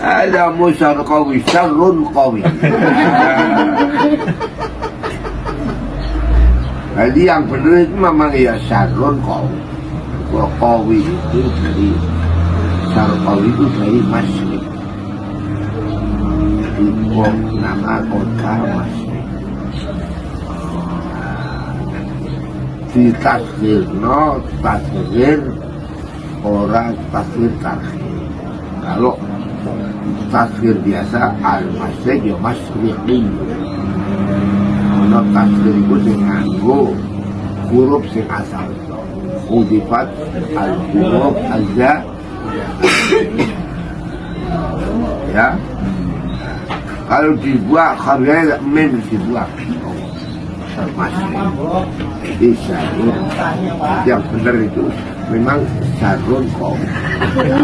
Ada musar qawi, syarrun qawi. Jadi yang benar itu memang ya syarrun qawi. Kalau qawi itu dari syarr qawi itu dari masyrik. Itu nama kota masyrik. Di tasghir no tasghir orang tasghir tarhir. Kalau tasghir biasa al-masyrik ya masyriqin. Kalau tasghir itu sing nganggo huruf sing asal. Udifat al-huruf aja. Ya. Kalau dibuat khabarnya min dibuat. Masyrik. Jadi syarrun yang benar itu memang syarrun qawi.